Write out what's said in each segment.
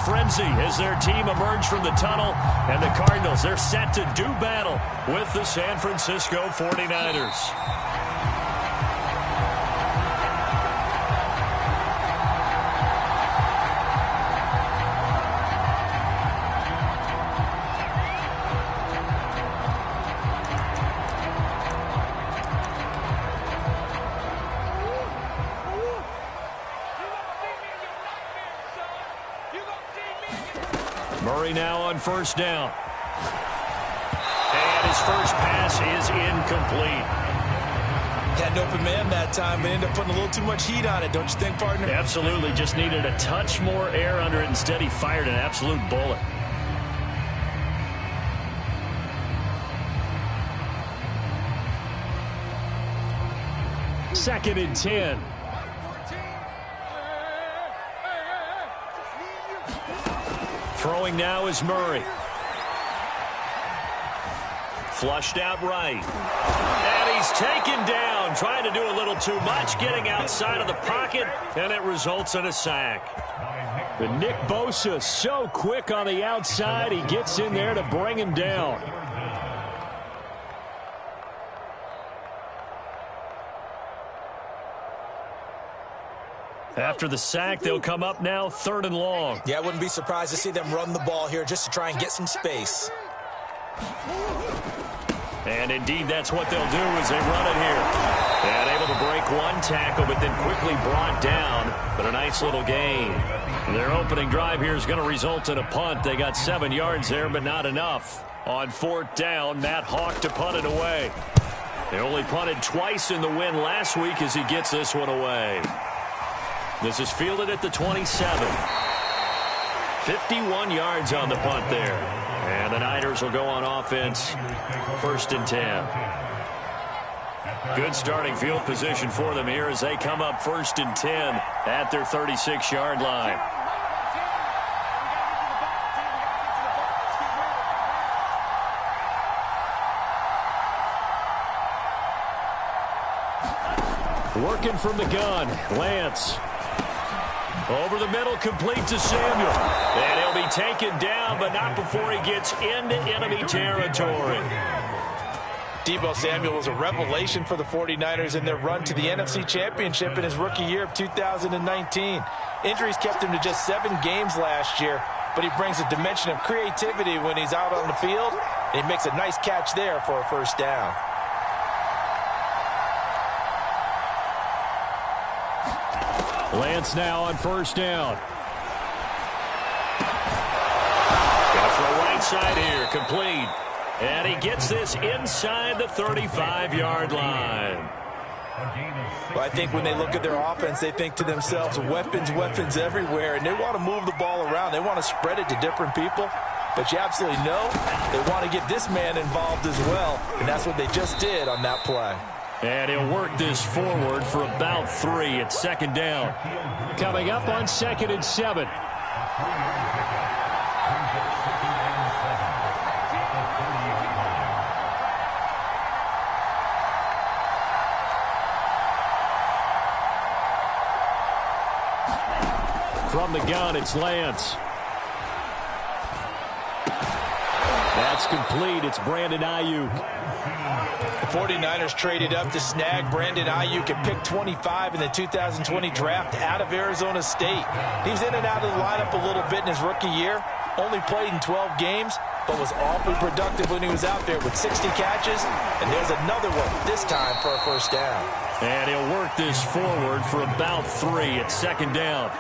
frenzy as their team emerged from the tunnel. And the Cardinals, they're set to do battle with the San Francisco 49ers. Murray now on first down. And his first pass is incomplete. Had an open man that time, but ended up putting a little too much heat on it, don't you think, partner? Absolutely. Just needed a touch more air under it. Instead, he fired an absolute bullet. Second and 10. Throwing now is Murray. Flushed out right. And he's taken down, trying to do a little too much, getting outside of the pocket, and it results in a sack. But Nick Bosa so quick on the outside, he gets in there to bring him down. After the sack, they'll come up now third and long. Yeah, I wouldn't be surprised to see them run the ball here just to try and get some space. And indeed, that's what they'll do as they run it here. And able to break one tackle, but then quickly brought down. But a nice little gain. Their opening drive here is going to result in a punt. They got 7 yards there, but not enough. On fourth down, Matt Hawk to punt it away. They only punted twice in the win last week as he gets this one away. This is fielded at the 27. 51 yards on the punt there. And the Niners will go on offense. First and 10. Good starting field position for them here as they come up first and 10 at their 36-yard line. Working from the gun, Lance. Over the middle, complete to Samuel. And he'll be taken down, but not before he gets into enemy territory. Deebo Samuel was a revelation for the 49ers in their run to the NFC Championship in his rookie year of 2019. Injuries kept him to just 7 games last year, but he brings a dimension of creativity when he's out on the field. And he makes a nice catch there for a first down. Lance now on first down. Got for a right side here, complete. And he gets this inside the 35-yard line. Well, I think when they look at their offense, they think to themselves, weapons, weapons everywhere, and they want to move the ball around. They want to spread it to different people. But you absolutely know they want to get this man involved as well, and that's what they just did on that play. And he'll work this forward for about 3 at second down. Coming up on second and 7. From the gun, it's Lance. That's complete. It's Brandon Ayuk. The 49ers traded up to snag Brandon Ayuk at pick 25 in the 2020 draft out of Arizona State. He was in and out of the lineup a little bit in his rookie year. Only played in 12 games, but was awfully productive when he was out there with 60 catches. And there's another one, this time for a first down. And he'll work this forward for about 3 at second down.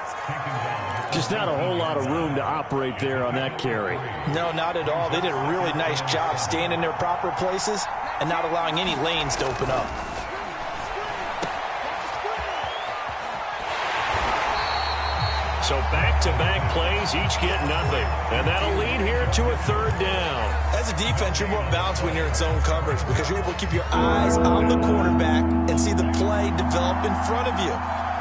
Just not a whole lot of room to operate there on that carry. No, not at all. They did a really nice job staying in their proper places and not allowing any lanes to open up. So back-to-back plays, each get nothing. And that'll lead here to a third down. As a defense, you're more balanced when you're in zone coverage because you're able to keep your eyes on the quarterback and see the play develop in front of you.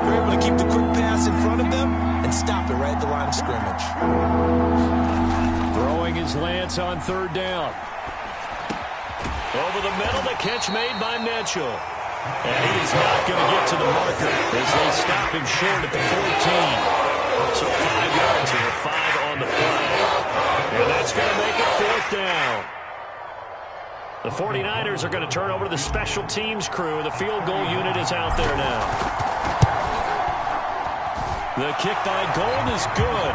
You're able to keep the quick pass in front of them and stop it right at the line of scrimmage. Throwing his Lance on third down. Over the middle, the catch made by Mitchell. And he's not going to get to the marker as they stop him short at the 14. So 5 yards here, 5 on The 49ers are going to turn over to the special teams crew. The field goal unit is out there now. The kick by Gold is good.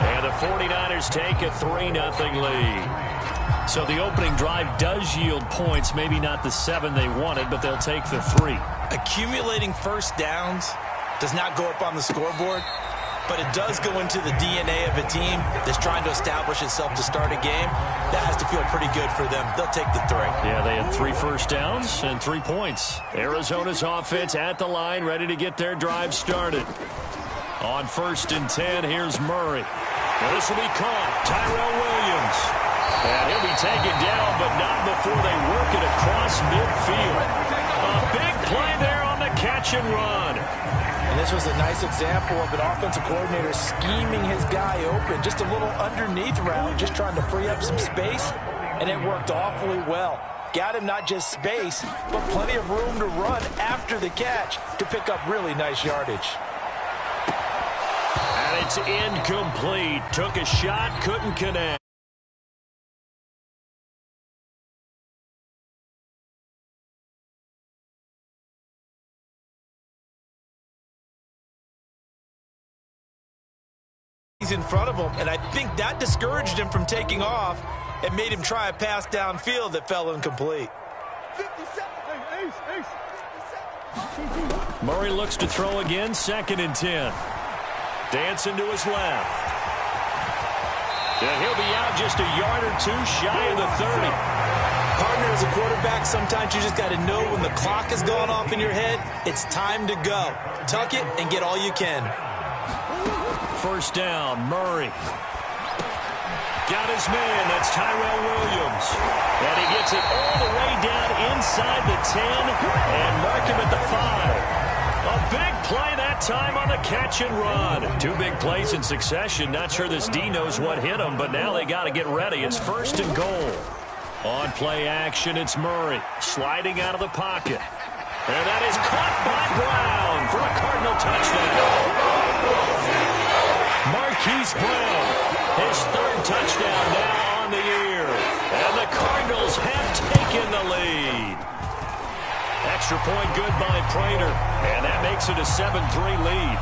And the 49ers take a 3-0 lead. So the opening drive does yield points. Maybe not the 7 they wanted, but they'll take the 3. Accumulating first downs does not go up on the scoreboard, but it does go into the DNA of a team that's trying to establish itself to start a game. That has to feel pretty good for them. They'll take the 3. Yeah, they had 3 first downs and 3 points. Arizona's offense at the line, ready to get their drive started. On 1st and 10, here's Murray. Well, this will be caught. Tyrell Williams. And he'll be taken down, but not before they work it across midfield. A big play there on the catch and run. And this was a nice example of an offensive coordinator scheming his guy open. Just a little underneath route, just trying to free up some space, and it worked awfully well. Got him not just space, but plenty of room to run after the catch to pick up really nice yardage. And it's incomplete. Took a shot, couldn't connect. He's in front of him, and I think that discouraged him from taking off and made him try a pass downfield that fell incomplete. Murray looks to throw again, 2nd and 10. Dancing to his left. And he'll be out just a yard or 2 shy of the 30. Partner, as a quarterback, sometimes you just got to know when the clock has gone off in your head, it's time to go. Tuck it and get all you can. 1st down, Murray. Got his man, that's Tyrell Williams. And he gets it all the way down inside the 10 and mark him at the 5. A big play that time on the catch and run. 2 big plays in succession. Not sure this D knows what hit him, but now they got to get ready. It's 1st and goal. On play action, it's Murray sliding out of the pocket. And that is caught by Brown for a Cardinal touchdown. Marquise Brown, his 3rd touchdown now on the year. And the Cardinals have taken the lead. Extra point good by Prater. And that makes it a 7-3 lead.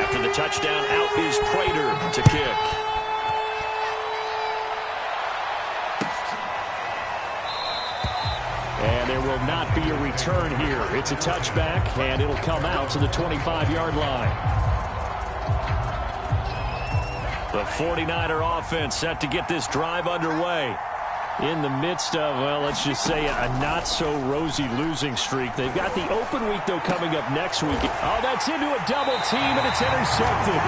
After the touchdown, out is Prater to kick. And there will not be a return here. It's a touchback, and it'll come out to the 25-yard line. The 49er offense set to get this drive underway. In the midst of, well, let's just say a not-so-rosy losing streak. They've got the open week, though, coming up next week. Oh, that's into a double team, and it's intercepted.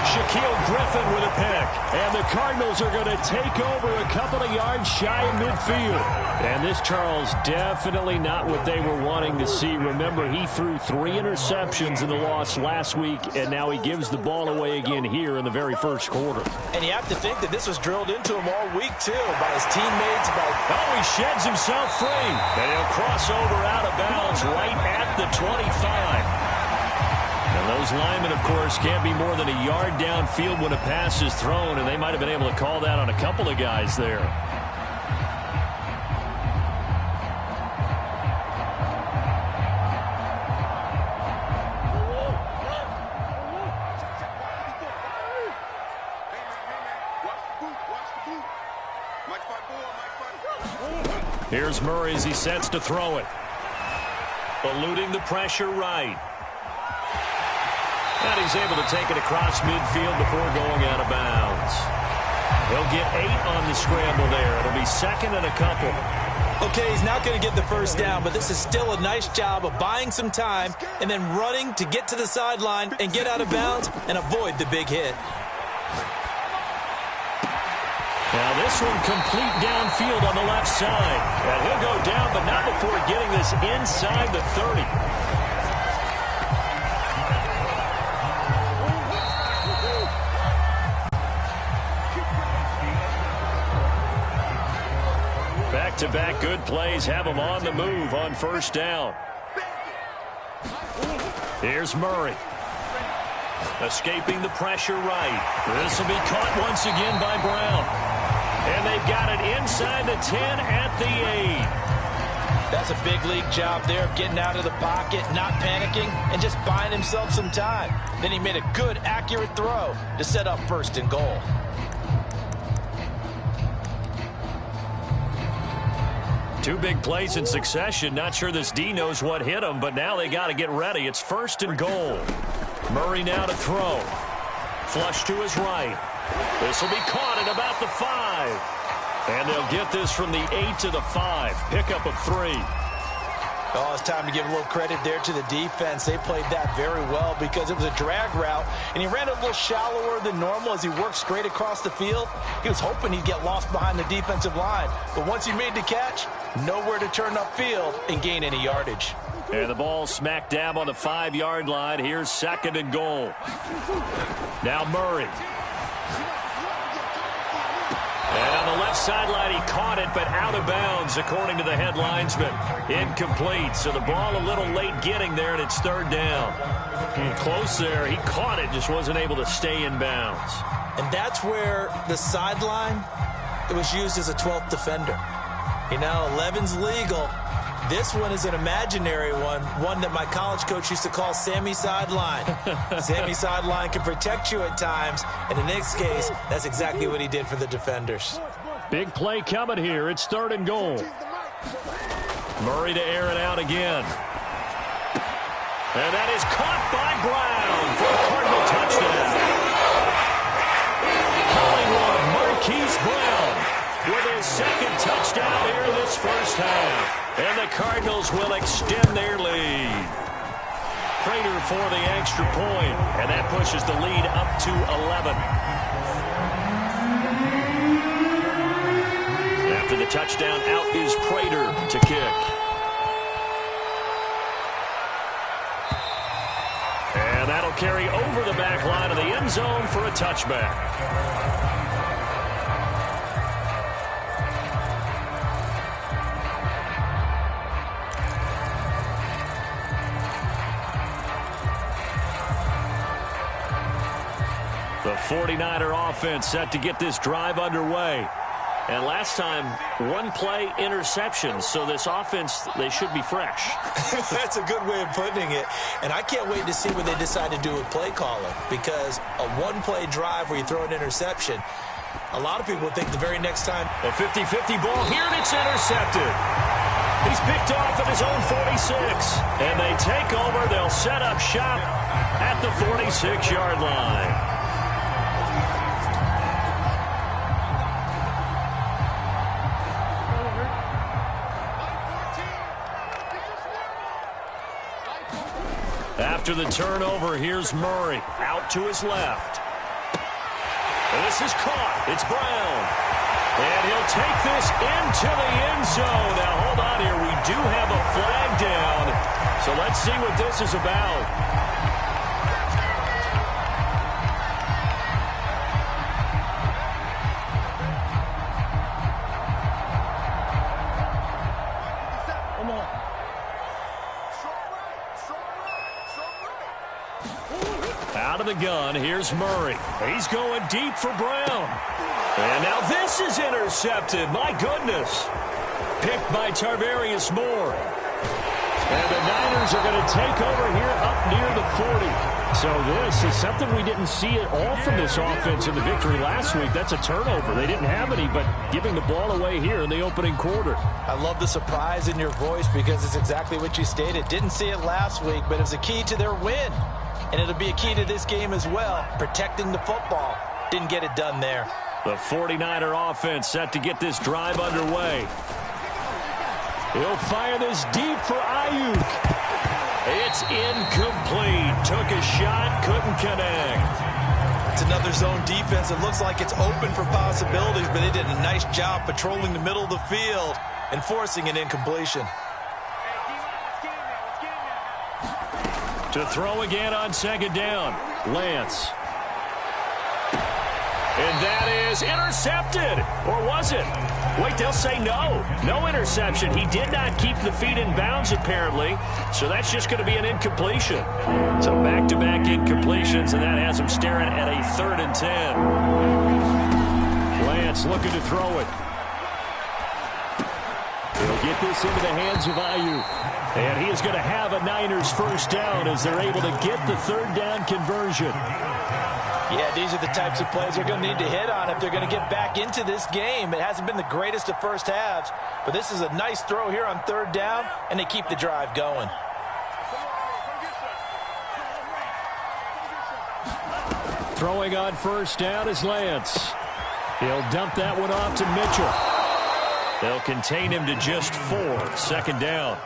Shaquille Griffin with a pick. And the Cardinals are going to take over a couple of yards shy of midfield. And this, Charles, definitely not what they were wanting to see. Remember, he threw 3 interceptions in the loss last week, and now he gives the ball away again here in the very first quarter. And you have to think that this was drilled into him all week, too, by his teammates. Oh, he sheds himself free. And he'll cross over out of bounds right at the 25. And those linemen, of course, can't be more than a yard downfield when a pass is thrown, and they might have been able to call that on a couple of guys there. Here's Murray as he sets to throw it. Eluding the pressure right. And he's able to take it across midfield before going out of bounds. He'll get 8 on the scramble there. It'll be 2nd and a couple. Okay, he's not going to get the first down, but this is still a nice job of buying some time and then running to get to the sideline and get out of bounds and avoid the big hit. Now this one complete downfield on the left side. And he'll go down, but not before getting this inside the 30. Back-to-back good plays have him on the move on 1st down. Here's Murray. Escaping the pressure right. This will be caught once again by Brown. And they've got it inside the 10 at the 8. That's a big league job there of getting out of the pocket, not panicking, and just buying himself some time. Then he made a good, accurate throw to set up 1st and goal. Two big plays in succession. Not sure this D knows what hit him, but now they got to get ready. It's 1st and goal. Murray now to throw. Flush to his right. This will be caught at about the 5. And they'll get this from the 8 to the 5. Pickup of 3. Oh, it's time to give a little credit there to the defense. They played that very well because it was a drag route, and he ran a little shallower than normal as he worked straight across the field. He was hoping he'd get lost behind the defensive line, but once he made the catch, nowhere to turn upfield and gain any yardage. And the ball smack dab on the 5-yard line. Here's 2nd and goal. Now Murray. And on the left sideline, he caught it, but out of bounds, according to the head linesman. Incomplete, so the ball a little late getting there, and it's 3rd down. Close there. He caught it, just wasn't able to stay in bounds. And that's where the sideline, it was used as a 12th defender. You know, 11's legal. This one is an imaginary one that my college coach used to call Sammy Sideline. Sammy Sideline can protect you at times, and in this case, that's exactly what he did for the defenders. Big play coming here. It's 3rd and goal. Murray to air it out again. And that is caught by Brown for a Cardinal touchdown. Hollywood Marquise Brown with his 2nd touchdown here this first half. And the Cardinals will extend their lead. Prater for the extra point, and that pushes the lead up to 11. After the touchdown, out is Prater to kick. And that'll carry over the back line of the end zone for a touchback. The 49er offense set to get this drive underway. And last time, 1 play interception. So this offense, they should be fresh. That's a good way of putting it. And I can't wait to see what they decide to do with play calling. Because a 1-play drive where you throw an interception, a lot of people think the very next time. A 50-50 ball here, and it's intercepted. He's picked off at his own 46. And they take over. They'll set up shop at the 46-yard line. After the turnover, here's Murray out to his left. And this is caught. It's Brown. And he'll take this into the end zone. Now, hold on here. We do have a flag down. So let's see what this is about. Out of the gun, here's Murray. He's going deep for Brown. And now this is intercepted. My goodness. Picked by Tarvarius Moore. And the Niners are going to take over here up near the 40. So this is something we didn't see at all from this offense in the victory last week. That's a turnover. They didn't have any, but giving the ball away here in the opening quarter. I love the surprise in your voice because it's exactly what you stated. Didn't see it last week, but it was a key to their win. And it'll be a key to this game as well, protecting the football. Didn't get it done there. The 49er offense set to get this drive underway. He'll fire this deep for Ayuk. It's incomplete. Took a shot, couldn't connect. It's another zone defense. It looks like it's open for possibilities, but they did a nice job patrolling the middle of the field and forcing an incompletion. To throw again on second down, Lance. And that is intercepted. Or was it? Wait, they'll say no. No interception. He did not keep the feet in bounds, apparently. So that's just going to be an incompletion. So back-to-back incompletions, and that has him staring at a 3rd and 10. Lance looking to throw it. He'll get this into the hands of Ayuk. And he is going to have a Niners first down as they're able to get the 3rd down conversion. Yeah, these are the types of plays they're going to need to hit on if they're going to get back into this game. It hasn't been the greatest of first halves, but this is a nice throw here on 3rd down, and they keep the drive going. Throwing on first down is Lance. He'll dump that one off to Mitchell. They'll contain him to just 4. 2nd down.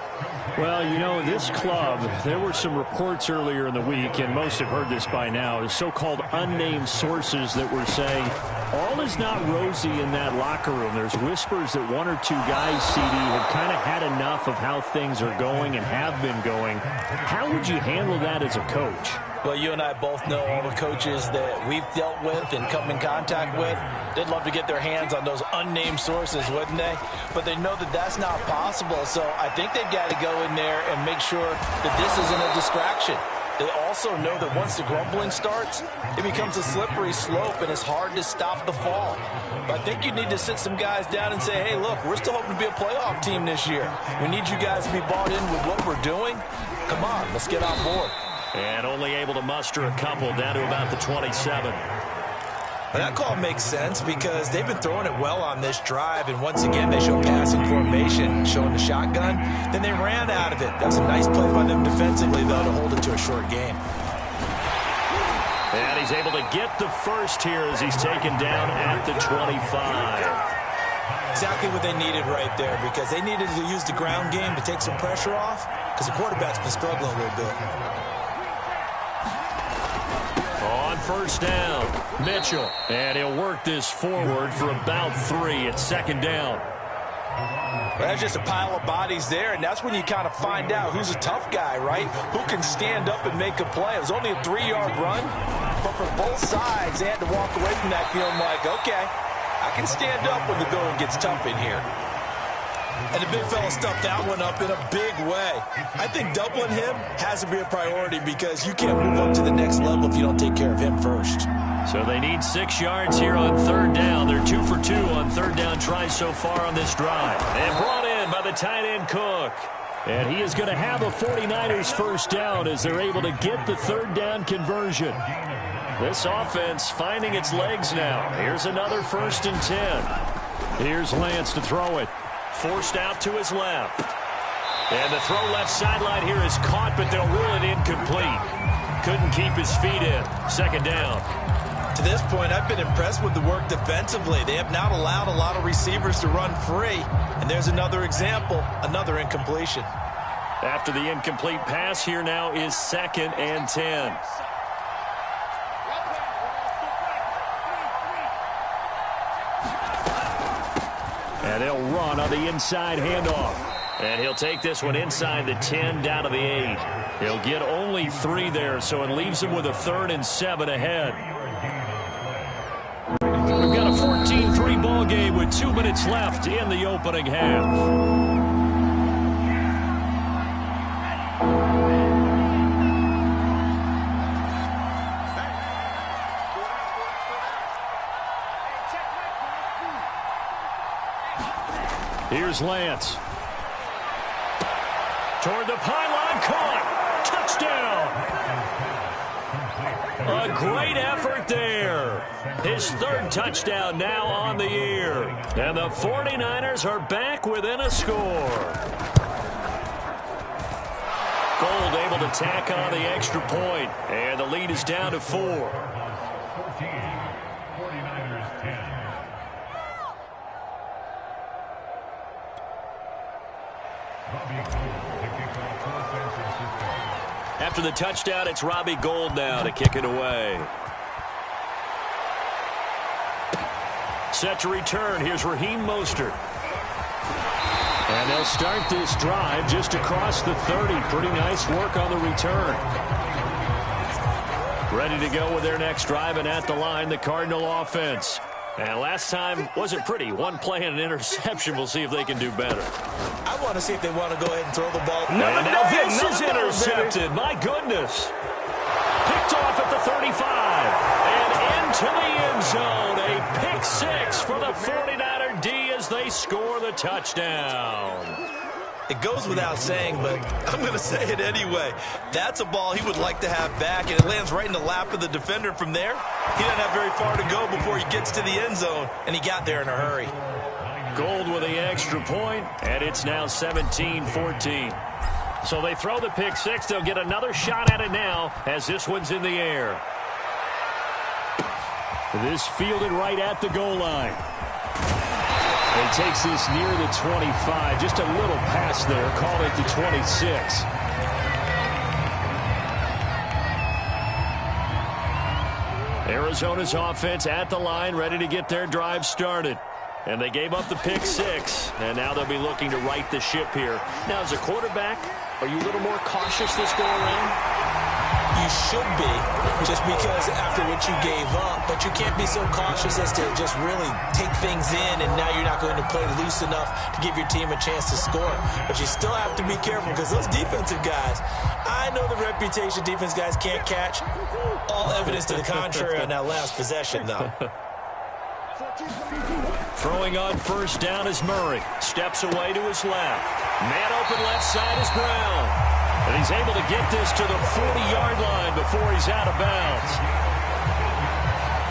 Well, you know, this club, there were some reports earlier in the week, and most have heard this by now, the so-called unnamed sources that were saying all is not rosy in that locker room. There's whispers that 1 or 2 guys, CD, have kind of had enough of how things are going and have been going. How would you handle that as a coach? Well, you and I both know all the coaches that we've dealt with and come in contact with. They'd love to get their hands on those unnamed sources, wouldn't they? But they know that that's not possible. So I think they've got to go in there and make sure that this isn't a distraction. They also know that once the grumbling starts, it becomes a slippery slope and it's hard to stop the fall. But I think you need to sit some guys down and say, hey, look, we're still hoping to be a playoff team this year. We need you guys to be bought in with what we're doing. Come on, let's get on board. And only able to muster a couple down to about the 27. Well, that call makes sense because they've been throwing it well on this drive, and once again they show passing formation, showing the shotgun. Then they ran out of it. That's a nice play by them defensively, though, to hold it to a short game. And he's able to get the first here as he's taken down at the 25. Exactly what they needed right there, because they needed to use the ground game to take some pressure off, because the quarterback's been struggling a little bit. On first down, Mitchell. And he'll work this forward for about 3 at 2nd down. Well, that's just a pile of bodies there, and that's when you kind of find out who's a tough guy, right? Who can stand up and make a play. It was only a 3-yard run, but for both sides, they had to walk away from that feeling like, okay, I can stand up when the going gets tough in here. And the big fella stuffed that one up in a big way. I think doubling him has to be a priority because you can't move up to the next level if you don't take care of him first. So they need 6 yards here on 3rd down. They're 2 for 2 on 3rd down tries so far on this drive. And brought in by the tight end Cook. And he is going to have a 49ers first down as they're able to get the 3rd down conversion. This offense finding its legs now. Here's another 1st and 10. Here's Lance to throw it. Forced out to his left. And the throw left sideline here is caught, but they'll rule it incomplete. Couldn't keep his feet in. 2nd down. To this point, I've been impressed with the work defensively. They have not allowed a lot of receivers to run free. And there's another example, another incompletion. After the incomplete pass, here now is 2nd and 10. And they'll run on the inside handoff. And he'll take this one inside the 10 down to the 8. He'll get only 3 there, so it leaves him with a 3rd and 7 ahead. We've got a 14-3 ball game with 2 minutes left in the opening half. Here's Lance. Toward the pylon, caught. Touchdown. A great effort there. His 3rd touchdown now on the year. And the 49ers are back within a score. Gold able to tack on the extra point. And the lead is down to 4. After the touchdown, it's Robbie Gould now to kick it away. Set to return. Here's Raheem Mostert. And they'll start this drive just across the 30. Pretty nice work on the return. Ready to go with their next drive, and at the line, the Cardinal offense. And last time wasn't pretty. One play and an interception. We'll see if they can do better. I want to see if they want to go ahead and throw the ball. And now this is intercepted. My goodness. Picked off at the 35. And into the end zone. A pick six for the 49er D as they score the touchdown. It goes without saying, but I'm going to say it anyway. That's a ball he would like to have back, and it lands right in the lap of the defender from there. He doesn't have very far to go before he gets to the end zone, and he got there in a hurry. Gold with the extra point, and it's now 17-14. So they throw the pick six. They'll get another shot at it now as this one's in the air. This fielded right at the goal line. He takes this near the 25. Just a little pass there. Call it the 26. Arizona's offense at the line, ready to get their drive started. And they gave up the pick six, and now they'll be looking to right the ship here. Now, as a quarterback, are you a little more cautious this go around? You should be, just because after what you gave up, but you can't be so cautious as to just really take things in, and now you're not going to play loose enough to give your team a chance to score. But you still have to be careful, because those defensive guys, I know the reputation defense guys can't catch. All evidence to the contrary on that last possession, though. Throwing on first down is Murray. Steps away to his left. Man open left side is Brown. And he's able to get this to the 40-yard line before he's out of bounds.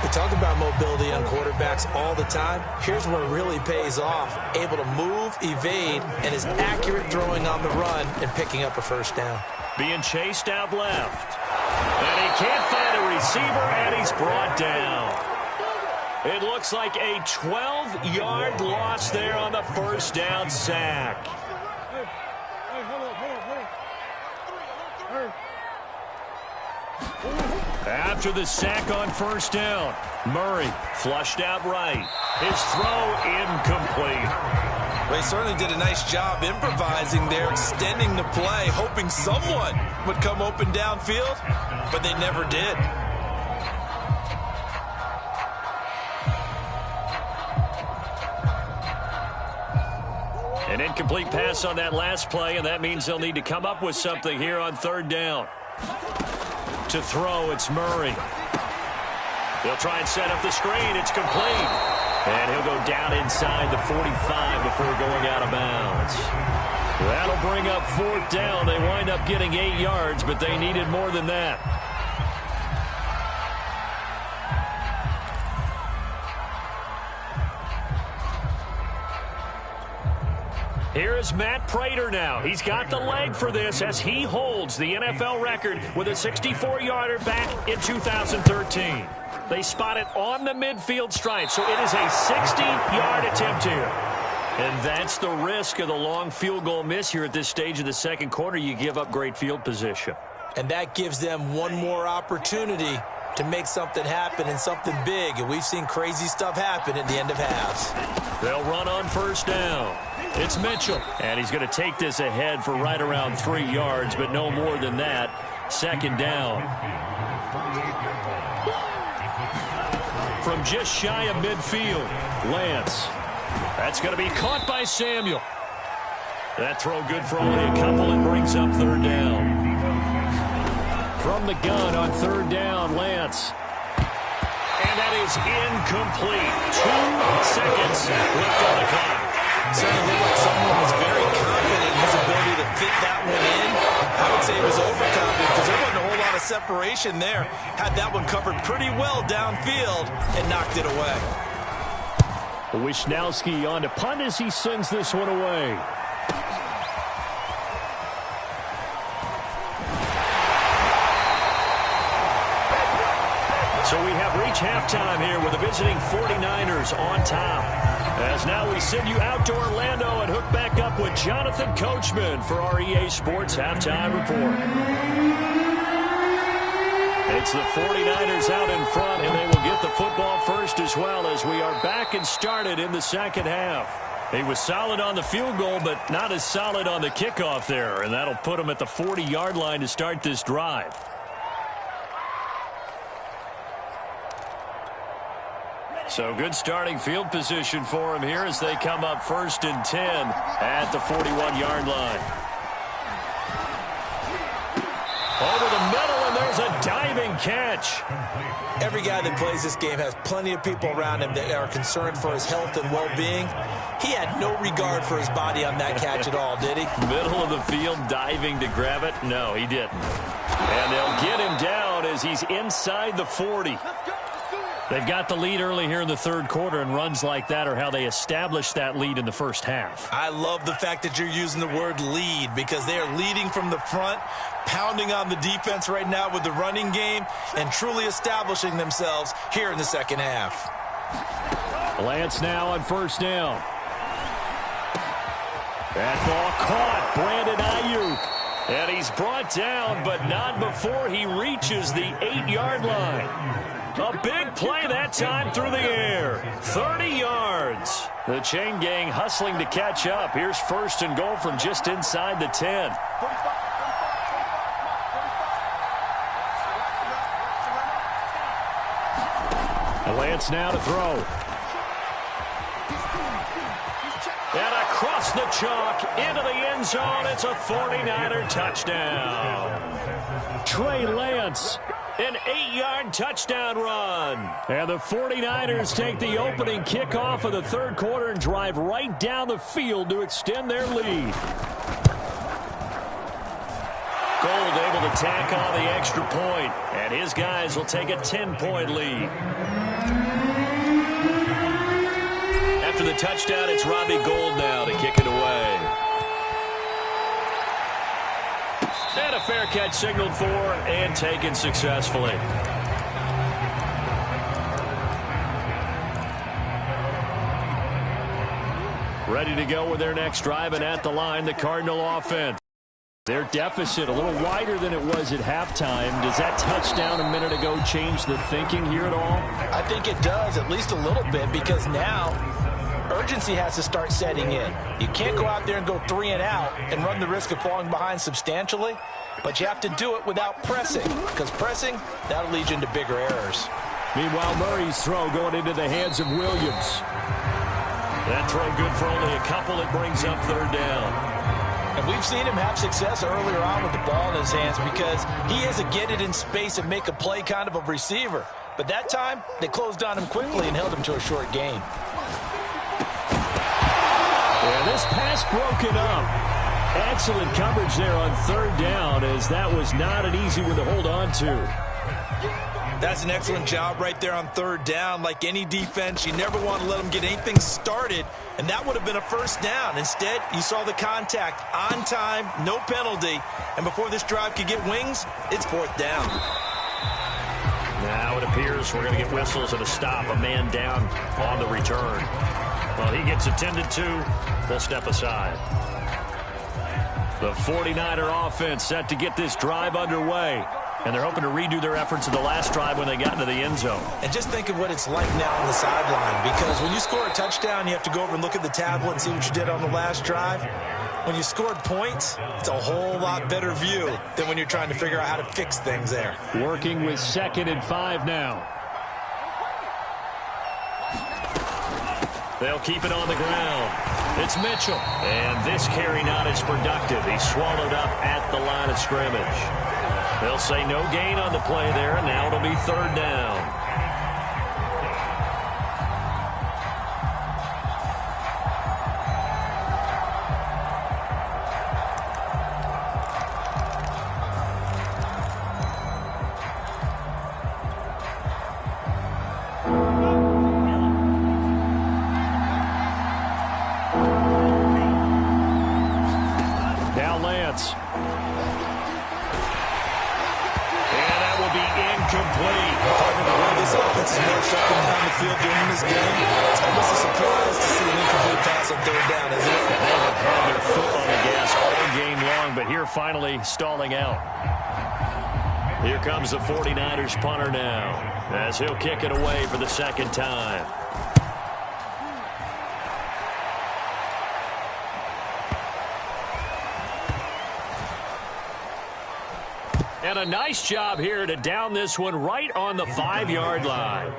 We talk about mobility on quarterbacks all the time. Here's where it really pays off. Able to move, evade, and is accurate throwing on the run and picking up a first down. Being chased out left. And he can't find a receiver, and he's brought down. It looks like a 12-yard loss there on the first down sack. After the sack on first down, Murray flushed out right. His throw incomplete. They certainly did a nice job improvising there, extending the play, hoping someone would come open downfield, but they never did. An incomplete pass on that last play, and that means they'll need to come up with something here on third down. To throw, it's Murray. They'll try and set up the screen. It's complete. And he'll go down inside the 45 before going out of bounds. That'll bring up fourth down. They wind up getting 8 yards, but they needed more than that. Here is Matt Prater now. He's got the leg for this as he holds the NFL record with a 64-yarder back in 2013. They spot it on the midfield stripe, so it is a 60-yard attempt here. And that's the risk of the long field goal miss here at this stage of the second quarter. You give up great field position. And that gives them one more opportunity to make something happen and something big. And we've seen crazy stuff happen at the end of halves. They'll run on first down. It's Mitchell. And he's going to take this ahead for right around 3 yards, but no more than that. Second down. From just shy of midfield, Lance. That's going to be caught by Samuel. That throw good for only a couple and brings up third down. From the gun on third down, Lance. And that is incomplete. 2 seconds left on the clock. Certainly looked like someone was very confident in his ability to fit that one in. I would say he was overconfident because there wasn't a whole lot of separation there. Had that one covered pretty well downfield and knocked it away. Wisnowski on to punt as he sends this one away. So we have reached halftime here with the visiting 49ers on top. As now we send you out to Orlando and hook back up with Jonathan Coachman for our EA Sports Halftime Report. It's the 49ers out in front, and they will get the football first as well as we are back and started in the second half. He was solid on the field goal, but not as solid on the kickoff there, and that'll put him at the 40-yard line to start this drive. So good starting field position for him here as they come up 1st and 10 at the 41-yard line. Over the middle, and there's a diving catch. Every guy that plays this game has plenty of people around him that are concerned for his health and well-being. He had no regard for his body on that catch at all, did he? Middle of the field, diving to grab it? No, he didn't. And they'll get him down as he's inside the 40. They've got the lead early here in the third quarter, and runs like that are how they established that lead in the first half. I love the fact that you're using the word lead because they are leading from the front, pounding on the defense right now with the running game, and truly establishing themselves here in the second half. Lance now on 1st down. That ball caught. Brandon Ayuk. And he's brought down, but not before he reaches the 8-yard line. A big play that time through the air. 30 yards. The chain gang hustling to catch up. Here's 1st and goal from just inside the 10. Lance now to throw. And across the chalk into the end zone. It's a 49er touchdown. Trey Lance. An 8-yard touchdown run. And the 49ers take the opening kickoff of the third quarter and drive right down the field to extend their lead. Gold able to tack on the extra point, and his guys will take a 10-point lead. After the touchdown, it's Robbie Gould now to kick it away. And a fair catch signaled for and taken successfully. Ready to go with their next drive, and at the line, the Cardinal offense. Their deficit a little wider than it was at halftime. Does that touchdown a minute ago change the thinking here at all? I think it does, at least a little bit, because now urgency has to start setting in. You can't go out there and go 3 and out and run the risk of falling behind substantially, but you have to do it without pressing, because pressing, that'll lead you into bigger errors. Meanwhile, Murray's throw going into the hands of Williams. That throw good for only a couple. It brings up 3rd down. And we've seen him have success earlier on with the ball in his hands because he is a get it in space and make a play kind of a receiver. But that time, they closed on him quickly and held him to a short gain. And this pass broken up. Excellent coverage there on 3rd down, as that was not an easy one to hold on to. That's an excellent job right there on 3rd down. Like any defense, you never want to let them get anything started, and that would have been a 1st down. Instead, you saw the contact on time, no penalty, and before this drive could get wings, it's 4th down. Now it appears we're going to get whistles and a stop, a man down on the return. Well, he gets attended to. They'll step aside. The 49er offense set to get this drive underway. And they're hoping to redo their efforts in the last drive when they got into the end zone. And just think of what it's like now on the sideline, because when you score a touchdown, you have to go over and look at the tablet and see what you did on the last drive. When you scored points, it's a whole lot better view than when you're trying to figure out how to fix things there. Working with 2nd and 5 now. They'll keep it on the ground. It's Mitchell. And this carry not as productive. He's swallowed up at the line of scrimmage. They'll say no gain on the play there, and now it'll be 3rd down. Now Lance. Incomplete. Partner, the way this offense is marched up and down the field during this game, it's almost a surprise to see an incomplete pass on 3rd down, isn't it? They have had their foot on the gas all game long, but here finally stalling out. Here comes the 49ers punter now, as he'll kick it away for the 2nd time. And a nice job here to down this one right on the 5-yard line.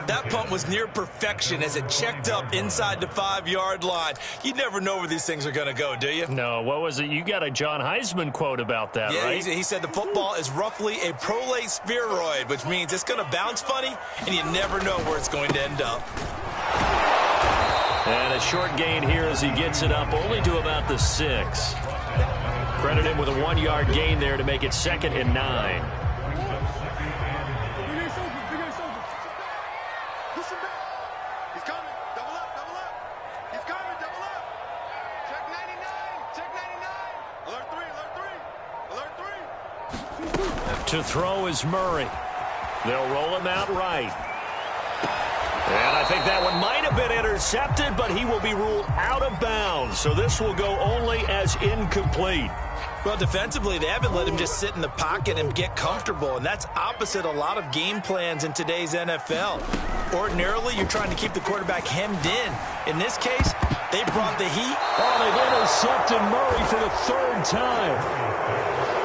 That punt was near perfection as it checked up inside the 5-yard line. You never know where these things are going to go, do you? No, what was it? You got a John Heisman quote about that, right? He said the football is roughly a prolate spheroid, which means it's going to bounce funny, and you never know where it's going to end up. And a short gain here as he gets it up only to about the 6. Credit him with a 1-yard gain there to make it 2nd and 9. To throw is Murray. They'll roll him out right. And I think that one might have been intercepted, but he will be ruled out of bounds. So this will go only as incomplete. Well, defensively, they haven't let him just sit in the pocket and get comfortable, and that's opposite a lot of game plans in today's NFL. Ordinarily, you're trying to keep the quarterback hemmed in. In this case, they brought the heat. Oh, they've intercepted Murray for the 3rd time.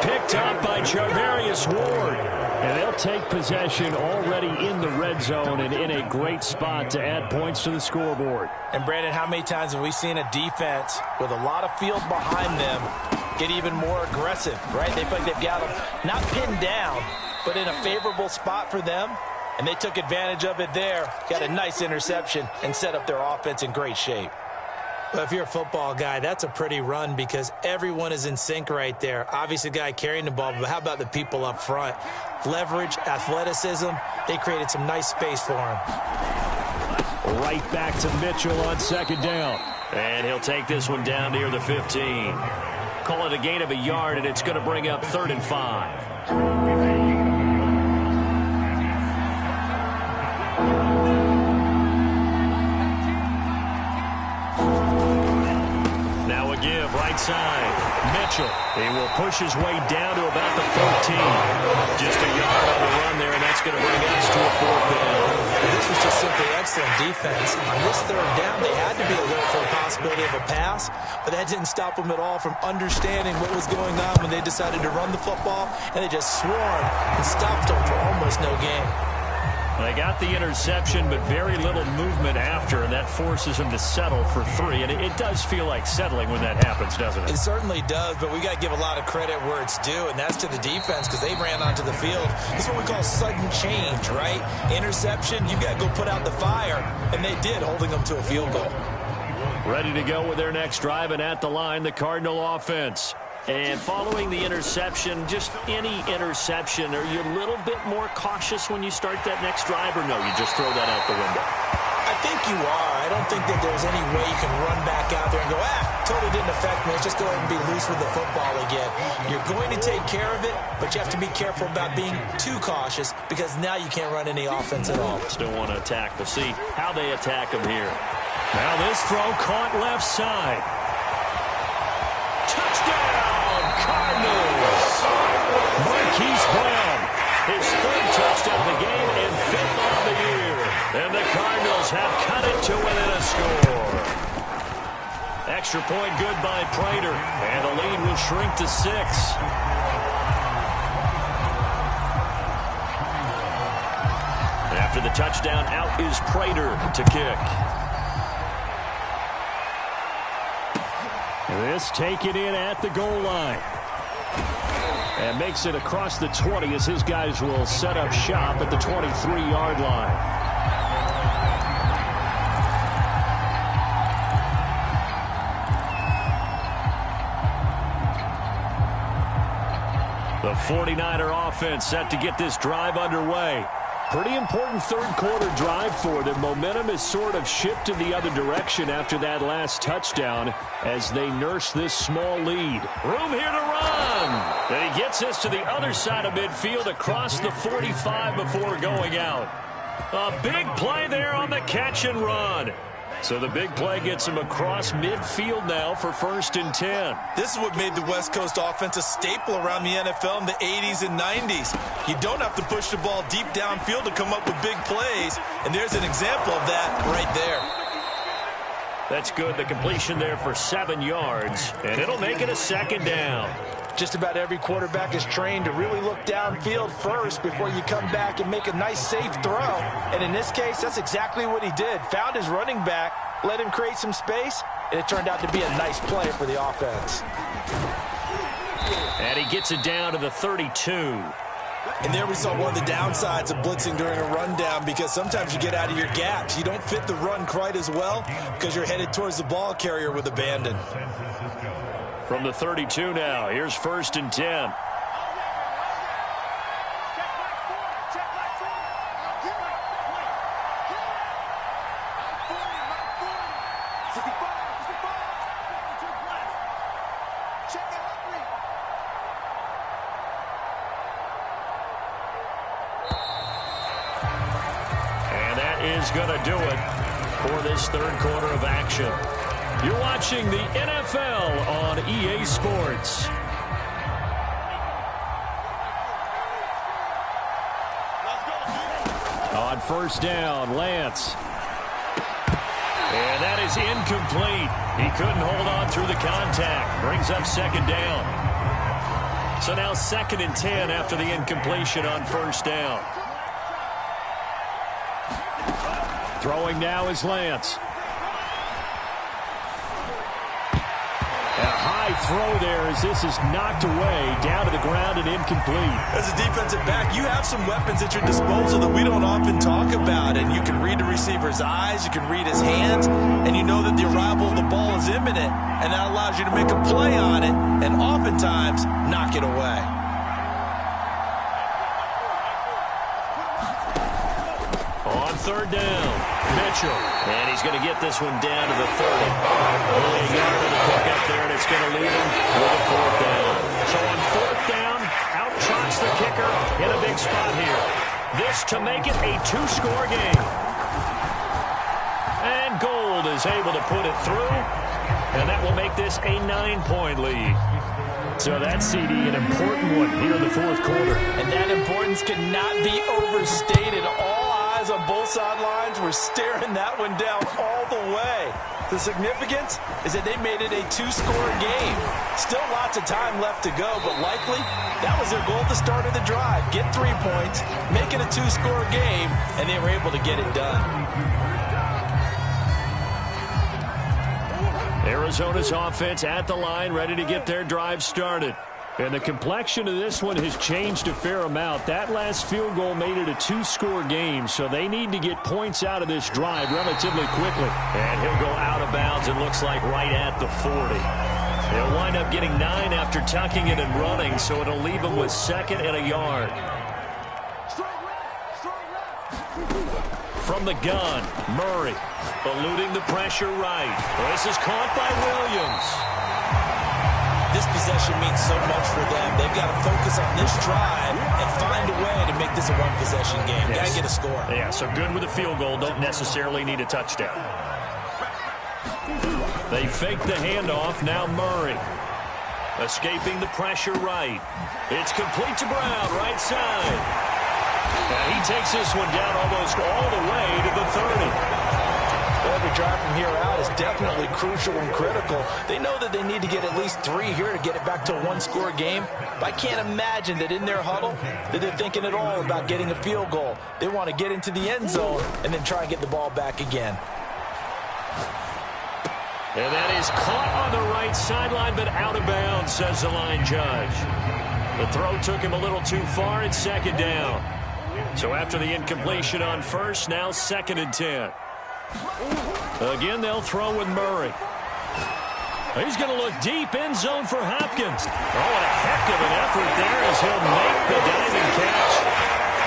Picked up by Charvarius Ward. And they'll take possession already in the red zone and in a great spot to add points to the scoreboard. And, Brandon, how many times have we seen a defense with a lot of field behind them get even more aggressive, right? They feel like they've got them not pinned down, but in a favorable spot for them. And they took advantage of it there, got a nice interception, and set up their offense in great shape. Well, if you're a football guy, that's a pretty run because everyone is in sync right there. Obviously, the guy carrying the ball, but how about the people up front? Leverage, athleticism, they created some nice space for him. Right back to Mitchell on 2nd down. And he'll take this one down near the 15. Call it a gain of a yard, and it's going to bring up 3rd and 5. Right side, Mitchell. He will push his way down to about the 14. Just a yard on the run there, and that's going to bring us to a 4th down. This was just simply excellent defense. On this 3rd down, they had to be alert for the possibility of a pass, but that didn't stop them at all from understanding what was going on when they decided to run the football, and they just swarmed and stopped them for almost no gain. They got the interception, but very little movement after, and that forces them to settle for 3. And it does feel like settling when that happens, doesn't it? It certainly does, but we got to give a lot of credit where it's due, and that's to the defense because they ran onto the field. This is what we call sudden change, right? Interception, you got to go put out the fire, and they did, holding them to a field goal. Ready to go with their next drive, and at the line, the Cardinal offense. And following the interception, just any interception, are you a little bit more cautious when you start that next drive, or no, you just throw that out the window? I think you are. I don't think that there's any way you can run back out there and go, totally didn't affect me. Let's just go ahead and be loose with the football again. You're going to take care of it, but you have to be careful about being too cautious because now you can't run any offense at all. Still want to attack. We'll see how they attack them here. Now this throw caught left side. Touchdown, Cardinals! Marquise Brown, his 3rd touchdown of the game and 5th on the year. And the Cardinals have cut it to within a score. Extra point good by Prater, and the lead will shrink to 6. After the touchdown, out is Prater to kick. This taken in at the goal line. And makes it across the 20 as his guys will set up shop at the 23-yard line. The 49er offense set to get this drive underway. Pretty important 3rd quarter drive for them. Momentum has sort of shifted the other direction after that last touchdown as they nurse this small lead. Room here to run. And he gets us to the other side of midfield across the 45 before going out. A big play there on the catch and run. So the big play gets him across midfield now for 1st and 10. This is what made the West Coast offense a staple around the NFL in the 80s and 90s. You don't have to push the ball deep downfield to come up with big plays, and there's an example of that right there. That's good. The completion there for 7 yards, and it'll make it a 2nd down. Just about every quarterback is trained to really look downfield first before you come back and make a nice, safe throw. And in this case, that's exactly what he did. Found his running back, let him create some space, and it turned out to be a nice play for the offense. And he gets it down to the 32. And there we saw one of the downsides of blitzing during a rundown, because sometimes you get out of your gaps. You don't fit the run quite as well because you're headed towards the ball carrier with abandon. From the 32 now, here's 1st and 10. And that is going to do it for this third quarter of action. You're watching the NFL on EA Sports. On 1st down, Lance. And that is incomplete. He couldn't hold on through the contact. Brings up 2nd down. So now 2nd and 10 after the incompletion on 1st down. Throwing now is Lance. A high throw there as this is knocked away, down to the ground and incomplete. As a defensive back, you have some weapons at your disposal that we don't often talk about. And you can read the receiver's eyes, you can read his hands, and you know that the arrival of the ball is imminent. And that allows you to make a play on it and oftentimes knock it away. On 3rd down, Mitchell. And he's going to get this one down to the 30. Only a yard of the pick up there, and it's going to leave him with a 4th down. So on 4th down, out trots the kicker in a big spot here. This to make it a 2-score game. And Gold is able to put it through, and that will make this a 9-point lead. So that CD, an important one here in the 4th quarter. And that importance cannot be overstated. All eyes on both sidelines were staring that one down all the way. The significance is that they made it a 2-score game. Still lots of time left to go, but likely that was their goal at the start of the drive. Get 3 points, make it a 2-score game, and they were able to get it done. Arizona's offense at the line, ready to get their drive started. And the complexion of this one has changed a fair amount. That last field goal made it a 2-score game, so they need to get points out of this drive relatively quickly. And he'll go out of bounds, it looks like, right at the 40. They'll wind up getting 9 after tucking it and running, so it'll leave them with 2nd and a yard. From the gun, Murray, eluding the pressure right. This is caught by Williams. This possession means so much for them. They've got to focus on this drive and find a way to make this a one-possession game. Yes. Got to get a score. Yeah, so good with a field goal. Don't necessarily need a touchdown. They fake the handoff. Now Murray. Escaping the pressure right. It's complete to Brown, right side. And he takes this one down almost all the way to the 30. Every drive from here out is definitely crucial and critical. They know that they need to get at least 3 here to get it back to a 1-score game. But I can't imagine that in their huddle that they're thinking at all about getting a field goal. They want to get into the end zone and then try and get the ball back again. And that is caught on the right sideline, but out of bounds, says the line judge. The throw took him a little too far. It's 2nd down. So after the incompletion on 1st, now 2nd and 10. Again, they'll throw with Murray. He's going to look deep, end zone for Hopkins. Oh, what a heck of an effort there as he'll make the diving catch.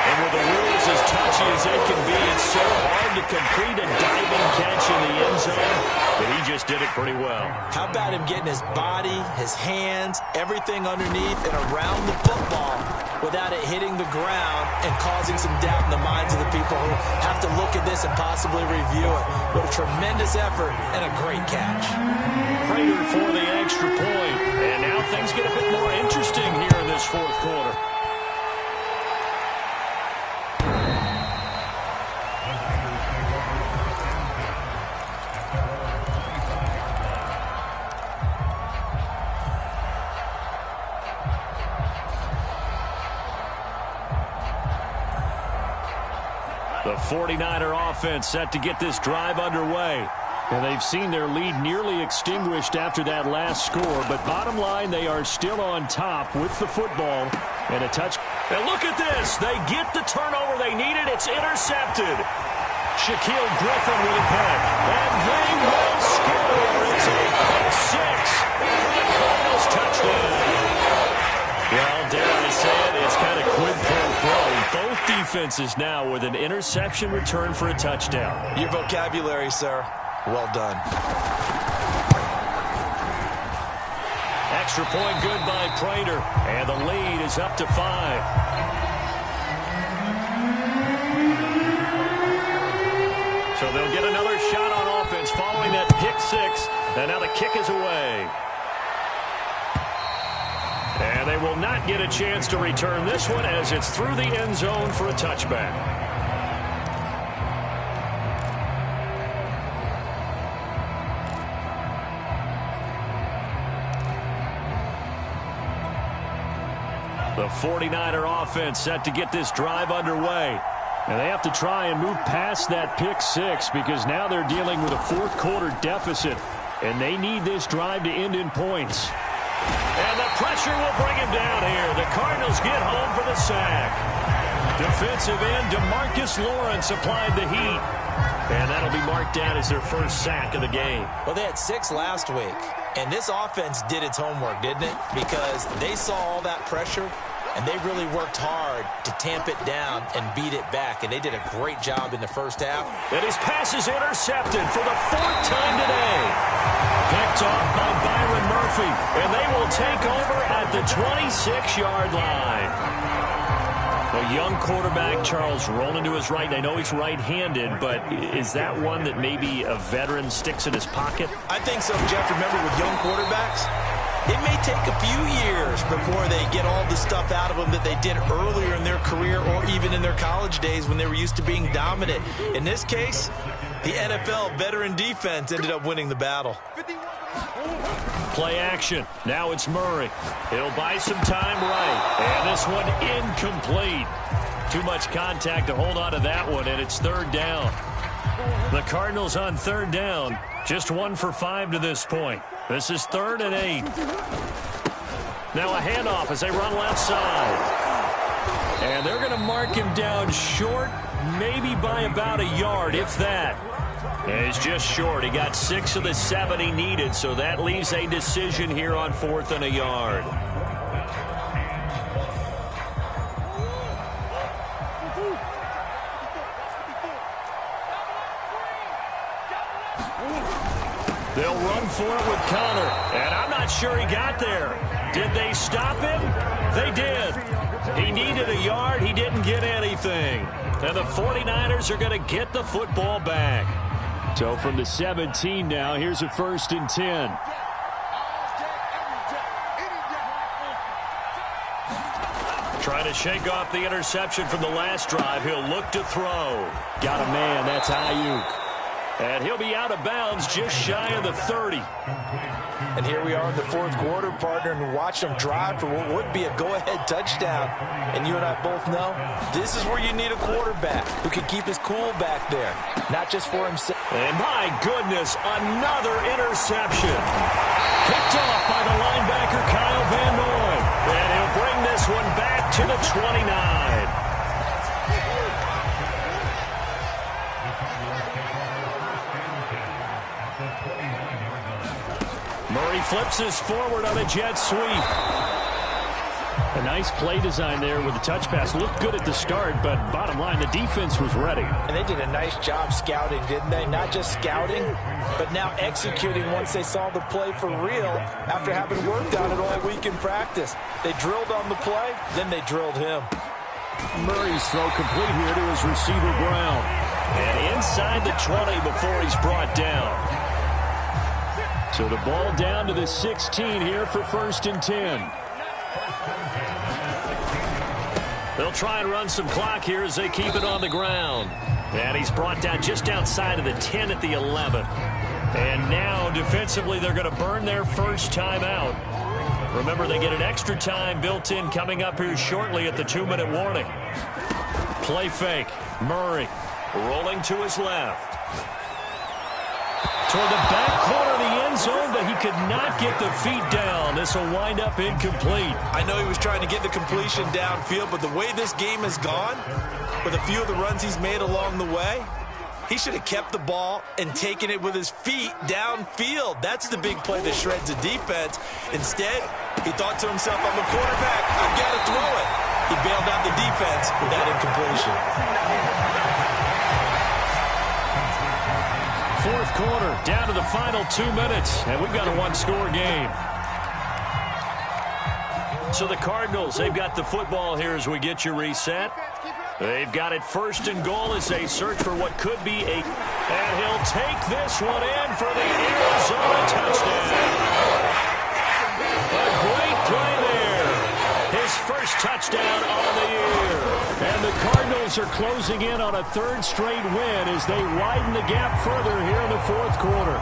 And with the rules as touchy as they can be, it's so hard to complete a diving catch in the end zone, but he just did it pretty well. How about him getting his body, his hands, everything underneath and around the football without it hitting the ground and causing some doubt in the minds of the people who have to look at this and possibly review it. What a tremendous effort and a great catch. Prater for the extra point. And now things get a bit more interesting here in this 4th quarter. The 49er offense set to get this drive underway. And they've seen their lead nearly extinguished after that last score. But bottom line, they are still on top with the football and a touch. And look at this. They get the turnover they needed. It's intercepted. Shaquille Griffin with a pick. And they will score. It's a pick six for the Cardinals touchdown. Well, dare I say it, it's kind of quid pro quo. Both defenses now with an interception return for a touchdown. Your vocabulary, sir. Well done. Extra point good by Prater. And the lead is up to 5. So they'll get another shot on offense following that pick six. And now the kick is away. And they will not get a chance to return this one as it's through the end zone for a touchback. The 49er offense set to get this drive underway. And they have to try and move past that pick six because now they're dealing with a fourth quarter deficit. And they need this drive to end in points. And the pressure will bring him down here. The Cardinals get home for the sack. Defensive end DeMarcus Lawrence applied the heat. And that'll be marked down as their first sack of the game. Well, they had 6 last week. And this offense did its homework, didn't it? Because they saw all that pressure, and they really worked hard to tamp it down and beat it back. And they did a great job in the first half. And his pass is intercepted for the 4th time today. Picked off by Byron Murphy. And they will take over at the 26-yard line. A young quarterback, Charles, rolling to his right. I know he's right-handed, but is that one that maybe a veteran sticks in his pocket? I think so, Jeff. Remember, with young quarterbacks, it may take a few years before they get all the stuff out of them that they did earlier in their career or even in their college days when they were used to being dominant. In this case, the NFL veteran defense ended up winning the battle. Play action. Now it's Murray. He'll buy some time right. And this one incomplete. Too much contact to hold on to that one, and it's 3rd down. The Cardinals on 3rd down. Just 1 for 5 to this point. This is 3rd and 8. Now a handoff as they run left side. And they're going to mark him down short, maybe by about a yard, if that. And he's just short. He got 6 of the 7 he needed, so that leaves a decision here on 4th and a yard. They'll run for it with Connor, and I'm not sure he got there. Did they stop him? They did. He needed a yard. He didn't get anything. And the 49ers are going to get the football back. So from the 17 now, here's a 1st and 10. Trying to shake off the interception from the last drive. He'll look to throw. Got a man. That's Ayuk. And he'll be out of bounds just shy of the 30. And here we are in the 4th quarter, partner, and watch them drive for what would be a go-ahead touchdown. And you and I both know this is where you need a quarterback who can keep his cool back there, not just for himself. And my goodness, another interception. Picked off by the linebacker Kyle Van Noy. And he'll bring this one back to the 29. Murray flips this forward on a jet sweep. A nice play design there with the touch pass. Looked good at the start, but bottom line, the defense was ready. And they did a nice job scouting, didn't they? Not just scouting, but now executing once they saw the play for real after having worked on it all week in practice. They drilled on the play, then they drilled him. Murray's throw complete here to his receiver Brown. And inside the 20 before he's brought down. So the ball down to the 16 here for 1st and 10. They'll try and run some clock here as they keep it on the ground. And he's brought down just outside of the 10 at the 11. And now defensively they're going to burn their first timeout. Remember, they get an extra time built in coming up here shortly at the 2-minute warning. Play fake. Murray. Rolling to his left. Toward the back corner of the end zone, but he could not get the feet down. This will wind up incomplete. I know he was trying to get the completion downfield, but the way this game has gone, with a few of the runs he's made along the way, he should have kept the ball and taken it with his feet downfield. That's the big play that shreds the defense. Instead, he thought to himself, I'm a quarterback, I've got to throw it. He bailed out the defense with that incompletion. Fourth quarter, down to the final 2 minutes, and we've got a one-score game. So the Cardinals, they've got the football here as we get you reset. They've got it first and goal as they search for what could be a... And he'll take this one in for the Arizona touchdown. A great play there. His first touchdown on the year. And the Cardinals are closing in on a third straight win as they widen the gap further here in the fourth quarter.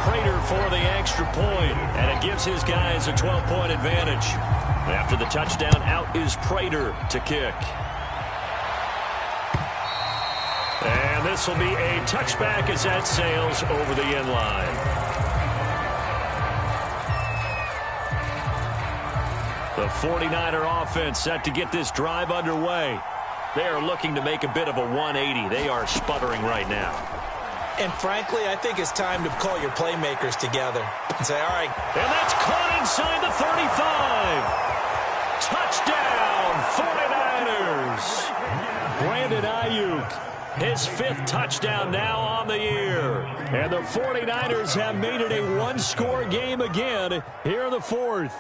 Prater for the extra point, and it gives his guys a 12-point advantage. After the touchdown, out is Prater to kick. And this will be a touchback as that sails over the end line. The 49er offense set to get this drive underway. They are looking to make a bit of a 180. They are sputtering right now. And frankly, I think it's time to call your playmakers together and say, all right. And that's caught inside the 35. Touchdown, 49ers. Brandon Ayuk. His fifth touchdown now on the year. And the 49ers have made it a one-score game again here in the fourth.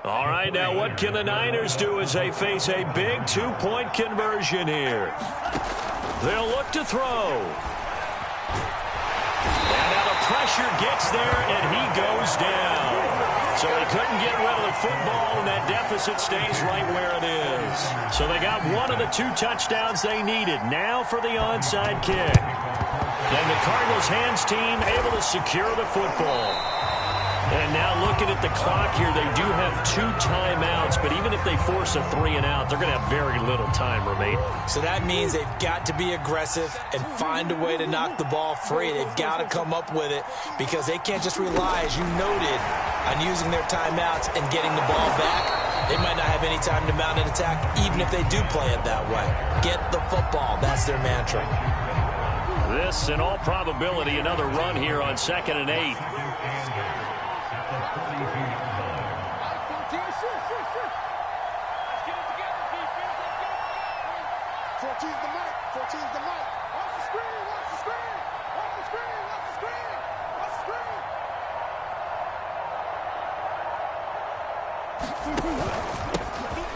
All right, now what can the Niners do as they face a big two-point conversion here? They'll look to throw. And now the pressure gets there, and he goes down. So he couldn't get rid of the football, and that deficit stays right where it is. So they got one of the two touchdowns they needed. Now for the onside kick. And the Cardinals' hands team able to secure the football. And now looking at the clock here, they do have 2 timeouts, but even if they force a 3-and-out, they're going to have very little time remaining. So that means they've got to be aggressive and find a way to knock the ball free. They've got to come up with it because they can't just rely, as you noted, on using their timeouts and getting the ball back. They might not have any time to mount an attack, even if they do play it that way. Get the football. That's their mantra. This, in all probability, another run here on 2nd and 8.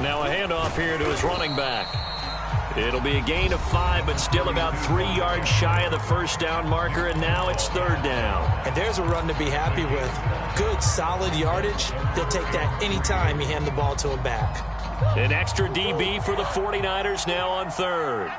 Now a handoff here to his running back. It'll be a gain of 5, but still about 3 yards shy of the first down marker, and now it's 3rd down. And there's a run to be happy with. Good, solid yardage. They'll take that anytime you hand the ball to him back. An extra DB for the 49ers now on 3rd.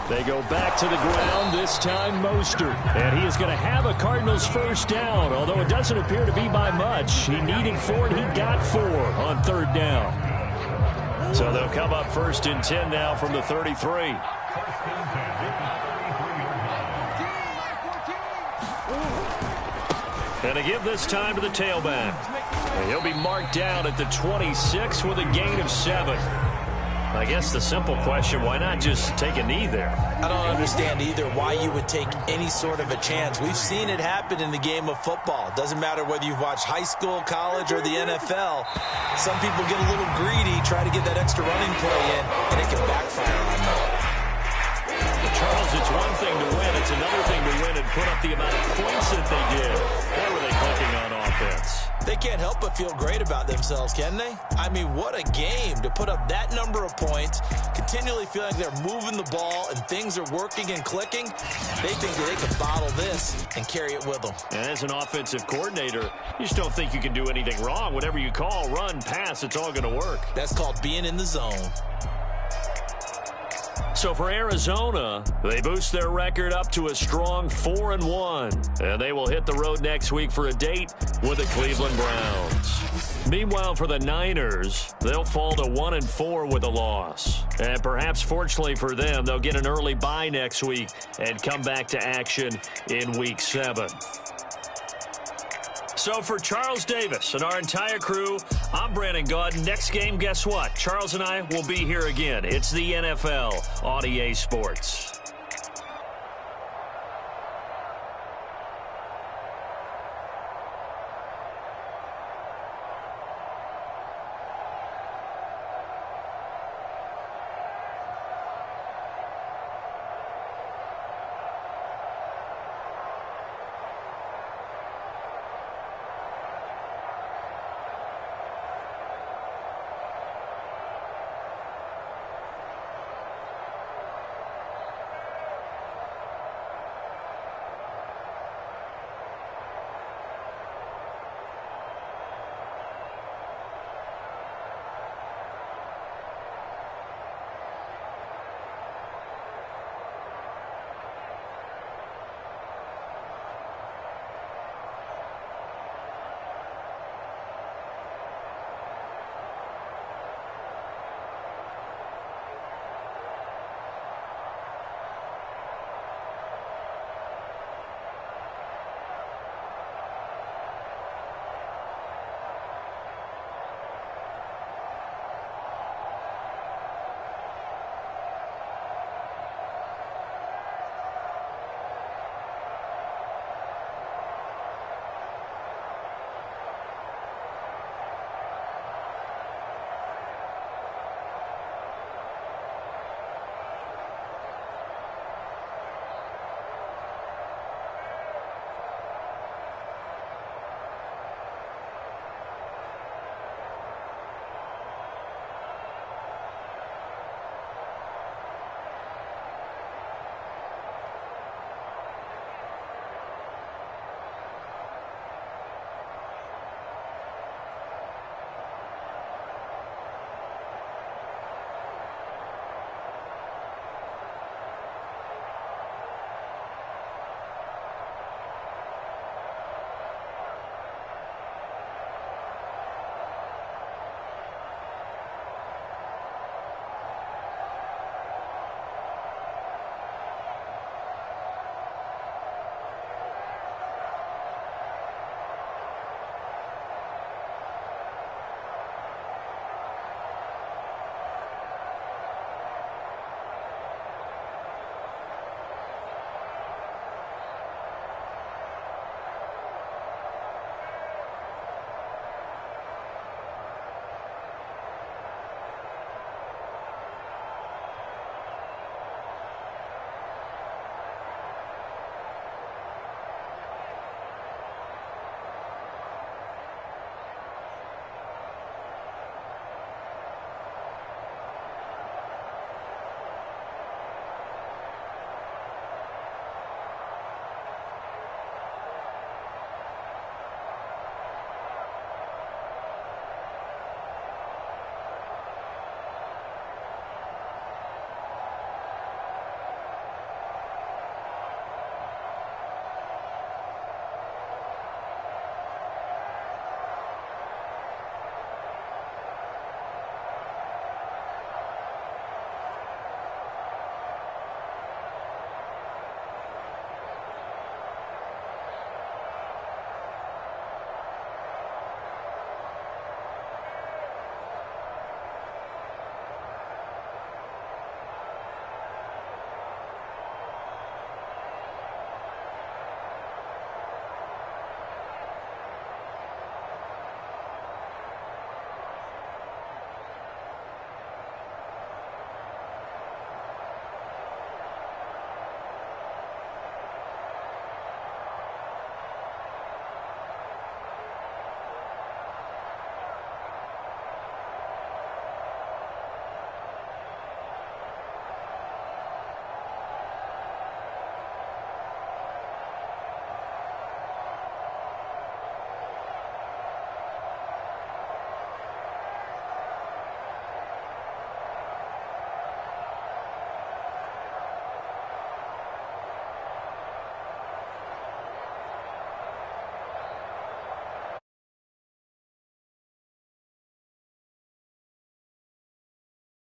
They go back to the ground, this time Mostert. And he is going to have a Cardinals first down, although it doesn't appear to be by much. He needed 4, and he got 4 on 3rd down. So they'll come up 1st and 10 now from the 33. And to give this time to the tailback. And he'll be marked down at the 26 with a gain of 7. I guess the simple question, why not just take a knee there? I don't understand either why you would take any sort of a chance. We've seen it happen in the game of football. It doesn't matter whether you've watched high school, college, or the NFL. Some people get a little greedy, try to get that extra running play in, and it can backfire on them. Charles, it's one thing to win. It's another thing to win and put up the amount of points that they did. What were they clicking on offense? They can't help but feel great about themselves, can they? I mean, what a game to put up that number of points, continually feeling like they're moving the ball and things are working and clicking. They think that they can bottle this and carry it with them. And as an offensive coordinator, you just don't think you can do anything wrong. Whatever you call, run, pass, it's all going to work. That's called being in the zone. So for Arizona, they boost their record up to a strong 4-1. And they will hit the road next week for a date with the Cleveland Browns. Meanwhile, for the Niners, they'll fall to 1-4 with a loss. And perhaps fortunately for them, they'll get an early bye next week and come back to action in Week 7. So for Charles Davis and our entire crew, I'm Brandon Gaud. Next game, guess what? Charles and I will be here again. It's the NFL on EA Sports.